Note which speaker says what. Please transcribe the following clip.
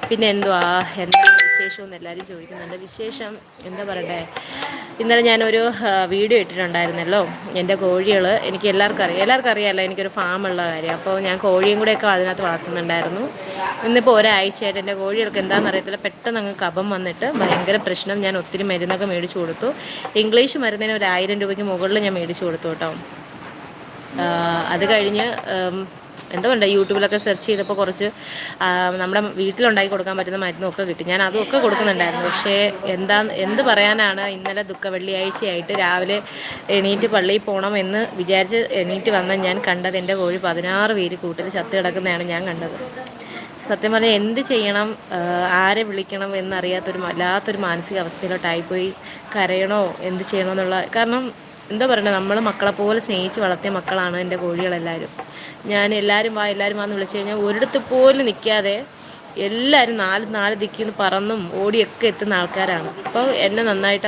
Speaker 1: പിന്നെ എന്തുവാ, എന്താണ് വിശേഷമെന്ന് എല്ലാവരും ചോദിക്കുന്നുണ്ട്. വിശേഷം എന്താ പറയട്ടെ, ഇന്നലെ ഞാനൊരു വീഡിയോ ഇട്ടിട്ടുണ്ടായിരുന്നല്ലോ. എൻ്റെ കോഴികൾ എനിക്ക് എല്ലാവർക്കും അറിയാമല്ലോ എനിക്കൊരു ഫാമുള്ള കാര്യം. അപ്പോൾ ഞാൻ കോഴിയും കൂടെയൊക്കെ അതിനകത്ത് വളർത്തുന്നുണ്ടായിരുന്നു. ഇന്നിപ്പോൾ ഒരാഴ്ചയായിട്ട് എൻ്റെ കോഴികൾക്ക് എന്താണെന്ന് അറിയത്തില്ല, പെട്ടെന്ന് അങ്ങ് കഫം വന്നിട്ട് ഭയങ്കര പ്രശ്നം. ഞാൻ ഒത്തിരി മരുന്നൊക്കെ മേടിച്ച് കൊടുത്തു. ഇംഗ്ലീഷ് മരുന്നിന് ഒരു 1000 രൂപയ്ക്ക് മുകളിൽ ഞാൻ മേടിച്ച് കൊടുത്തു കേട്ടോ. അത് കഴിഞ്ഞ് എന്താ പറയുക, യൂട്യൂബിലൊക്കെ സെർച്ച് ചെയ്തപ്പോൾ കുറച്ച് നമ്മുടെ വീട്ടിലുണ്ടാക്കി കൊടുക്കാൻ പറ്റുന്ന മരുന്നൊക്കെ കിട്ടി. ഞാൻ അതൊക്കെ കൊടുക്കുന്നുണ്ടായിരുന്നു. പക്ഷേ എന്ത് പറയാനാണ്, ഇന്നലെ വെള്ളിയാഴ്ചയായിട്ട് രാവിലെ എണീറ്റ് പള്ളിയിൽ പോകണമെന്ന് വിചാരിച്ച് എണീറ്റ് വന്ന ഞാൻ കണ്ടത് എൻ്റെ കോഴി 16 പേര് കൂട്ടിൽ ചത്ത് കിടക്കുന്നതാണ് ഞാൻ കണ്ടത്. സത്യം പറഞ്ഞാൽ എന്ത് ചെയ്യണം, ആരെ വിളിക്കണം എന്നറിയാത്തൊരു വല്ലാത്തൊരു മാനസികാവസ്ഥയിലോട്ടായിപ്പോയി. കരയണോ എന്ത് ചെയ്യണമെന്നുള്ള, കാരണം എന്താ പറയുക, നമ്മൾ മക്കളെപ്പോലെ സ്നേഹിച്ച് വളർത്തിയ മക്കളാണ് എൻ്റെ കോഴികളെല്ലാവരും. ഞാൻ എല്ലാവരും വാന്ന് വിളിച്ചു കഴിഞ്ഞാൽ ഒരിടത്ത് പോലും നിൽക്കാതെ എല്ലാവരും നാല് ദിക്കിൽ നിന്ന് പറന്നും ഓടിയൊക്കെ എത്തുന്ന ആൾക്കാരാണ്. അപ്പോൾ എന്നെ നന്നായിട്ട്